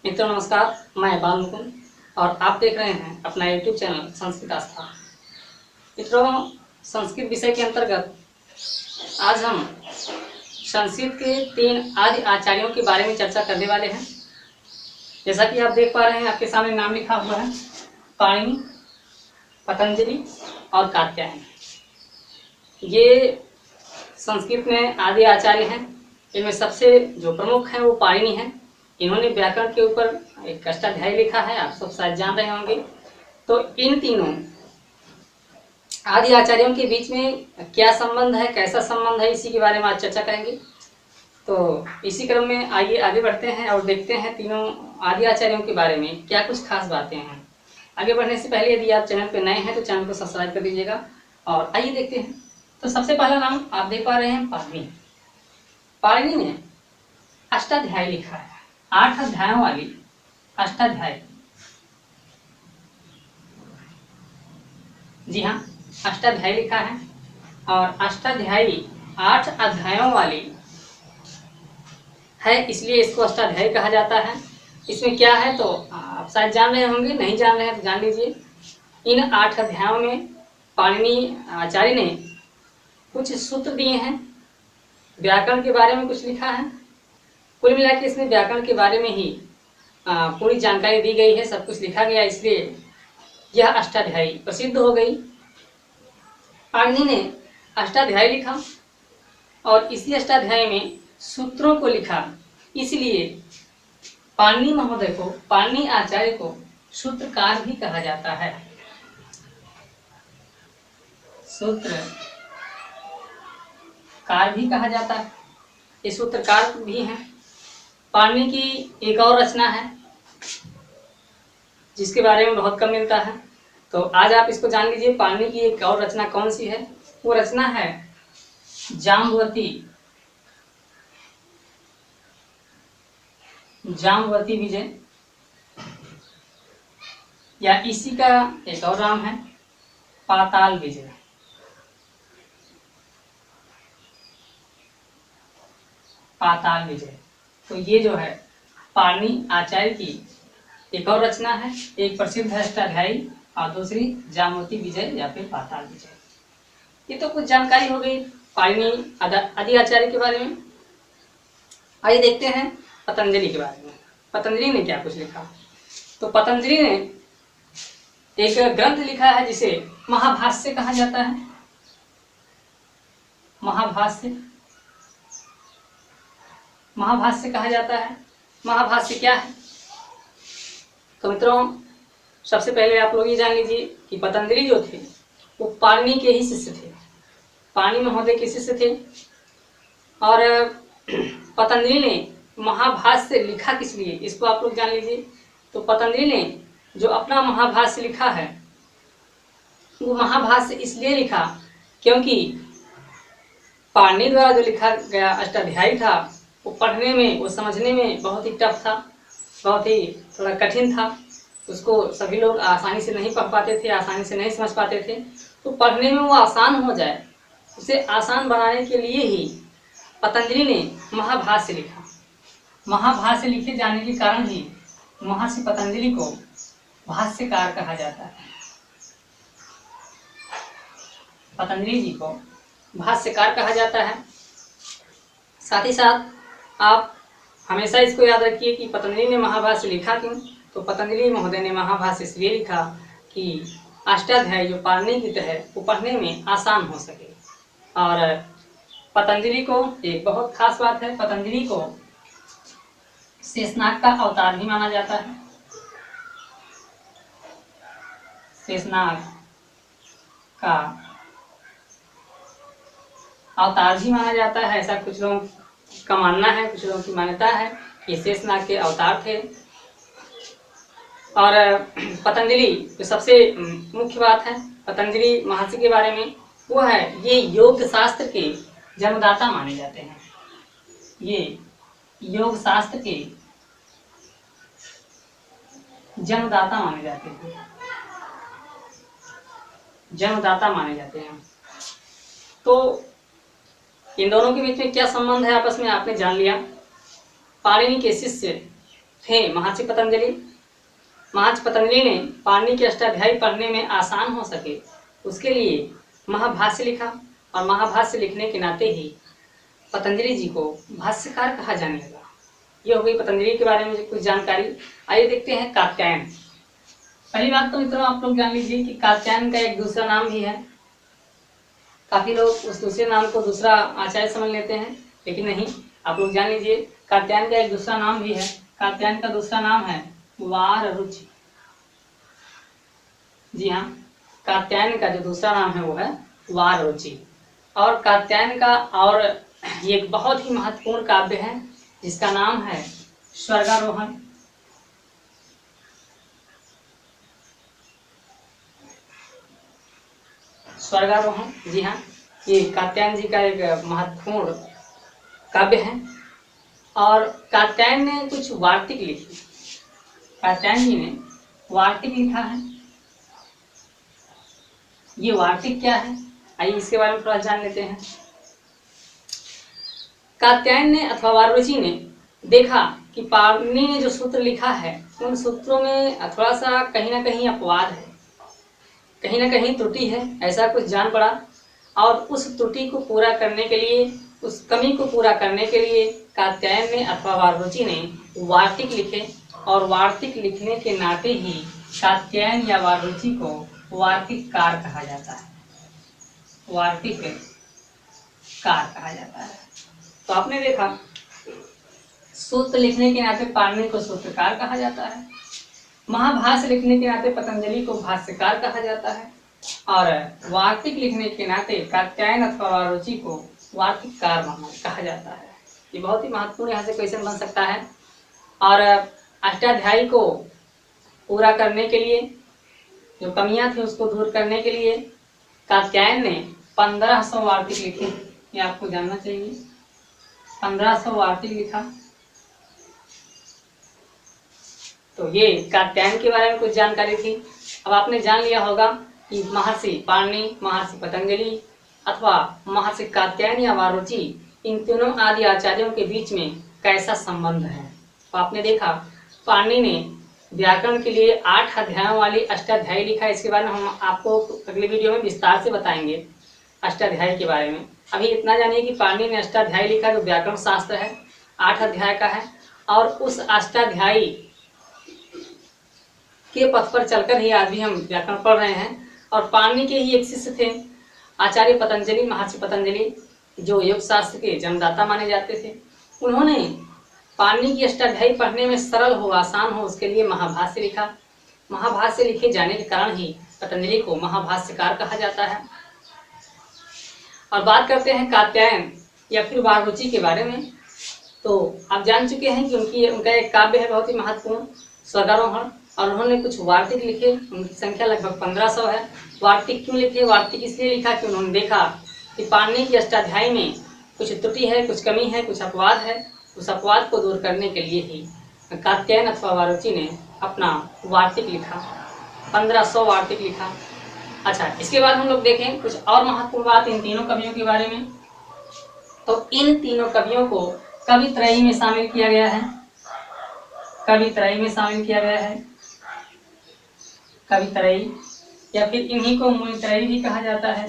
मित्रों नमस्कार, मैं बाल मुकुंद और आप देख रहे हैं अपना YouTube चैनल संस्कृत आस्था। मित्रों, संस्कृत विषय के अंतर्गत आज हम संस्कृत के 3 आदि आचार्यों के बारे में चर्चा करने वाले हैं। जैसा कि आप देख पा रहे हैं, आपके सामने नाम लिखा हुआ है पाणिनि, पतंजलि और कात्यायन। ये संस्कृत में आदि आचार्य हैं। इनमें सबसे जो प्रमुख हैं वो पाणिनि हैं। इन्होंने व्याकरण के ऊपर एक अष्टाध्यायी लिखा है, आप सब शायद जान रहे होंगे। तो इन तीनों आदि आचार्यों के बीच में क्या संबंध है, कैसा संबंध है, इसी के बारे में आज चर्चा करेंगे। तो इसी क्रम में आइए आगे बढ़ते हैं और देखते हैं तीनों आदि आचार्यों के बारे में क्या कुछ खास बातें हैं। आगे बढ़ने से पहले यदि आप चैनल पर नए हैं तो चैनल को सब्सक्राइब कर दीजिएगा और आइए देखते हैं। तो सबसे पहला नाम आप देख पा रहे हैं पाणिनि। पाणिनि ने अष्टाध्यायी लिखा है, 8 अध्यायों वाली अष्टाध्यायी। जी हाँ, अष्टाध्यायी लिखा है और अष्टाध्यायी 8 अध्यायों वाली है, इसलिए इसको अष्टाध्यायी कहा जाता है। इसमें क्या है तो आप शायद जान रहे होंगे, नहीं जान रहे हैं तो जान लीजिए। इन 8 अध्यायों में पाणिनि आचार्य ने कुछ सूत्र दिए हैं, व्याकरण के बारे में कुछ लिखा है। कुल मिला के इसमें व्याकरण के बारे में ही पूरी जानकारी दी गई है, सब कुछ लिखा गया, इसलिए यह अष्टाध्यायी प्रसिद्ध हो गई। पाणिनि ने अष्टाध्यायी लिखा और इसी अष्टाध्यायी में सूत्रों को लिखा, इसलिए पाणिनि महोदय को, पाणिनि आचार्य को सूत्रकार भी कहा जाता है। सूत्रकार भी कहा जाता है, ये सूत्रकार भी हैं। पाणिनि की एक और रचना है जिसके बारे में बहुत कम मिलता है, तो आज आप इसको जान लीजिए। पाणिनि की एक और रचना कौन सी है? वो रचना है जाम्बवती विजय, या इसी का एक और नाम है पाताल विजय। पाताल विजय, तो ये जो है पाणिनि आचार्य की एक और रचना है। एक प्रसिद्ध है अष्टाध्यायी और दूसरी जाम्बवती विजय या फिर पाताल विजय। ये तो कुछ जानकारी हो गई पाणिनि आदि आचार्य के बारे में। आइए देखते हैं पतंजलि के बारे में। पतंजलि ने क्या कुछ लिखा? तो पतंजलि ने एक ग्रंथ लिखा है जिसे महाभाष्य कहा जाता है। महाभाष्य कहा जाता है। महाभाष्य क्या है? तो मित्रों, सबसे पहले आप लोग ये जान लीजिए कि पतंजलि जो थे वो पाणिनि के ही शिष्य थे, पाणिनि महोदय के शिष्य थे। और पतंजलि ने महाभाष्य लिखा किस लिए, इसको आप लोग जान लीजिए। तो पतंजलि ने जो अपना महाभाष्य लिखा है वो महाभाष्य इसलिए लिखा क्योंकि पाणिनि द्वारा जो लिखा गया अष्टाध्यायी था वो पढ़ने में, वो समझने में बहुत ही टफ था, बहुत ही थोड़ा कठिन था। उसको सभी लोग आसानी से नहीं पढ़ पाते थे, आसानी से नहीं समझ पाते थे। तो पढ़ने में वो आसान हो जाए, उसे आसान बनाने के लिए ही पतंजलि ने महाभाष्य लिखा। महाभाष्य लिखे जाने के कारण ही महर्षि पतंजलि को भाष्यकार कहा जाता है। पतंजलि जी को भाष्यकार कहा जाता है। साथ ही साथ आप हमेशा इसको याद रखिए कि पतंजलि ने महाभाष्य लिखा क्यों? तो पतंजलि महोदय ने महाभाष्य इसलिए लिखा कि अष्टाध्यायी जो पाणिनि की है वो पढ़ने में आसान हो सके। और पतंजलि को एक बहुत खास बात है, पतंजलि को शेषनाग का अवतार भी माना जाता है। शेषनाग का अवतार भी माना जाता है, ऐसा कुछ लोगों का मानना है, कुछ लोगों की मान्यता है कि शेषनाग के अवतार थे। और पतंजलि जो सबसे मुख्य बात है पतंजलि महर्षि के बारे में, वो है ये योग शास्त्र के जन्मदाता माने जाते हैं। ये योग शास्त्र के जन्मदाता माने जाते हैं, जन्मदाता माने जाते हैं। तो इन दोनों के बीच में क्या संबंध है आपस में, आपने जान लिया। पाणिनि के शिष्य थे महर्षि पतंजलि। महर्षि पतंजलि ने पाणिनि की अष्टाध्यायी पढ़ने में आसान हो सके उसके लिए महाभाष्य लिखा, और महाभाष्य लिखने के नाते ही पतंजलि जी को भाष्यकार कहा जाने लगा। ये हो गई पतंजलि के बारे में कुछ जानकारी। आइए देखते हैं कात्यायन। पहली बात तो मित्रों आप लोग जान लीजिए कि कात्यायन का एक दूसरा नाम भी है। काफी लोग उस दूसरे नाम को दूसरा आचार्य समझ लेते हैं, लेकिन नहीं, आप लोग जान लीजिए कात्यायन का एक दूसरा नाम भी है। कात्यायन का दूसरा नाम है वाररुचि। जी हाँ, कात्यायन का जो दूसरा नाम है वो है वाररुचि। और कात्यायन का और एक बहुत ही महत्वपूर्ण काव्य है जिसका नाम है स्वर्गारोहण। स्वर्गारोहण, जी हाँ, ये कात्यायन जी का एक महत्वपूर्ण काव्य है। और कात्यायन ने कुछ वार्तिक लिखी। कात्यायन जी ने वार्तिक लिखा है। ये वार्तिक क्या है, आइए इसके बारे में थोड़ा जान लेते हैं। कात्यायन ने अथवा वाररुचि ने देखा कि पाणिनि ने जो सूत्र लिखा है उन सूत्रों में थोड़ा सा कहीं ना कहीं अपवाद है, कहीं ना कहीं त्रुटि है, ऐसा कुछ जान पड़ा। और उस त्रुटि को पूरा करने के लिए, उस कमी को पूरा करने के लिए कात्यायन ने अथवा वाररुचि ने वार्तिक लिखे। और वार्तिक लिखने के नाते ही कात्यायन या वाररुचि को वार्तिककार कहा जाता है। वार्तिककार कहा जाता है। तो आपने देखा सूत्र लिखने के नाते पाणिनि को सूत्रकार कहा जाता है, महाभाष्य लिखने के नाते पतंजलि को भाष्यकार कहा जाता है, और वार्तिक लिखने के नाते कात्यायन अथवा वाररुचि को वार्तिककार कहा जाता है। ये बहुत ही महत्वपूर्ण यहाँ से क्वेश्चन बन सकता है। और अष्टाध्यायी को पूरा करने के लिए, जो कमियां थी उसको दूर करने के लिए कात्यायन ने 1500 वार्तिक लिखे। ये आपको जानना चाहिए, 1500 वार्तिक लिखा। तो ये कात्यायन के बारे में कुछ जानकारी थी। अब आपने जान लिया होगा कि महर्षि पाणिनि, महर्षि पतंजलि अथवा महर्षि कात्यायन या वाररुचि, इन तीनों आदि आचार्यों के बीच में कैसा संबंध है। तो आपने देखा पाणिनि ने व्याकरण के लिए 8 अध्यायों वाली अष्टाध्यायी लिखा। इसके बारे में हम आपको अगले वीडियो में विस्तार से बताएंगे अष्टाध्यायी के बारे में। अभी इतना जानिए कि पाणिनि ने अष्टाध्यायी लिखा जो व्याकरण शास्त्र है, 8 अध्याय का है। और उस अष्टाध्यायी के पथ पर चलकर ही आज भी हम व्याकरण पढ़ रहे हैं। और पाणिनि के ही एक शिष्य थे आचार्य पतंजलि, महर्षि पतंजलि, जो योग शास्त्र के जन्मदाता माने जाते थे। उन्होंने पाणिनि की अष्टाध्यायी पढ़ने में सरल हो, आसान हो, उसके लिए महाभाष्य लिखा। महाभाष्य लिखे जाने के कारण ही पतंजलि को महाभाष्यकार कहा जाता है। और बात करते हैं कात्यायन या फिर वाररुचि के बारे में। तो आप जान चुके हैं कि उनका एक काव्य है बहुत ही महत्वपूर्ण, स्वर्गारोहण। और उन्होंने कुछ वार्तिक लिखे, उनकी संख्या लगभग 1500 है। वार्तिक क्यों लिखे? वार्तिक इसलिए लिखा कि उन्होंने देखा कि पाणिनि की अष्टाध्यायी में कुछ त्रुटि है, कुछ कमी है, कुछ अपवाद है। उस अपवाद को दूर करने के लिए ही कात्यायन अथवा वाररुचि ने अपना वार्तिक लिखा, 1500 वार्तिक लिखा। अच्छा, इसके बाद हम लोग देखें कुछ और महत्वपूर्ण बात इन तीनों कवियों के बारे में। तो इन तीनों कवियों को कवित्रयी में शामिल किया गया है। कवित्रयी में शामिल किया गया है, कवित्रयी, या फिर इन्हीं को मुनित्रयी भी कहा जाता है।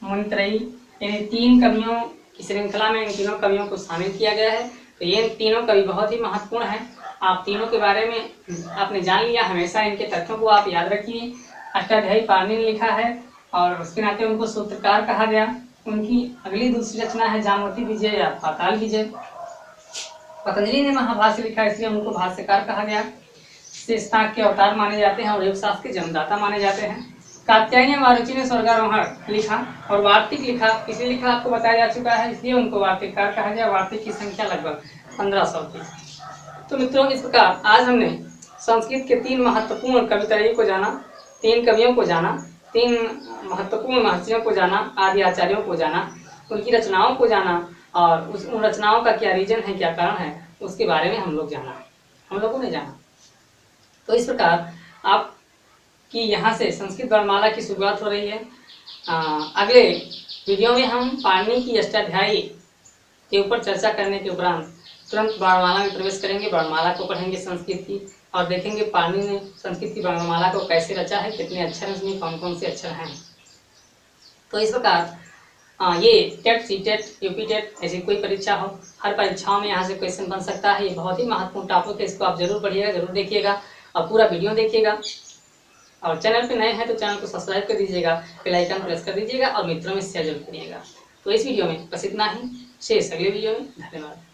मुनित्रयी यानी 3 कवियों की श्रृंखला में इन तीनों कवियों को शामिल किया गया है। तो ये तीनों कवि बहुत ही महत्वपूर्ण हैं। आप तीनों के बारे में आपने जान लिया, हमेशा इनके तथ्यों को आप याद रखिए। अष्टाध्यायी पाणिनि ने लिखा है और उसके नाते उनको सूत्रकार कहा गया। उनकी अगली दूसरी रचना है जामवती विजय या पाताल विजय। पतंजलि ने महाभाष्य लिखा, इसलिए उनको भाष्यकार कहा गया। शेषनाग के अवतार माने जाते हैं और योग शास्त्र के जन्मदाता माने जाते हैं। कात्यायन या वाररुचि ने स्वर्गारोहण लिखा और वार्तिक लिखा। किसने लिखा आपको बताया जा चुका है, इसलिए उनको वार्तिककार कहा गया। वार्तिक की संख्या लगभग 1500 थी। तो मित्रों, इस प्रकार आज हमने संस्कृत के 3 महत्वपूर्ण कवित्रयी को जाना, 3 कवियों को जाना, 3 महत्वपूर्ण महर्षियों को जाना, आदि आचार्यों को जाना, उनकी रचनाओं को जाना और उन रचनाओं का क्या रीजन है, क्या कारण है, उसके बारे में हम लोगों ने जाना। तो इस प्रकार आपकी यहाँ से संस्कृत वर्णमाला की शुरुआत हो रही है। अगले वीडियो में हम पाणिनि की अष्टाध्यायी के ऊपर चर्चा करने के उपरांत तुरंत वर्णमाला में प्रवेश करेंगे, वर्णमाला को पढ़ेंगे संस्कृत की और देखेंगे पाणिनि ने संस्कृत की वर्णमाला को कैसे रचा है, कितने अक्षर हैं उसमें, कौन कौन से अक्षर हैं। तो इस प्रकार ये टेट, सीटेट, यूपी टेट ऐसी कोई परीक्षा हो, हर परीक्षाओं में यहाँ से क्वेश्चन बन सकता है। ये बहुत ही महत्वपूर्ण टॉपिक है, इसको आप जरूर पढ़िएगा, जरूर देखिएगा और पूरा वीडियो देखिएगा। और चैनल पे नए हैं तो चैनल को सब्सक्राइब कर दीजिएगा, बेल आइकन प्रेस कर दीजिएगा और मित्रों में शेयर जरूर करिएगा। तो इस वीडियो में बस इतना ही, शेष अगले वीडियो में। धन्यवाद।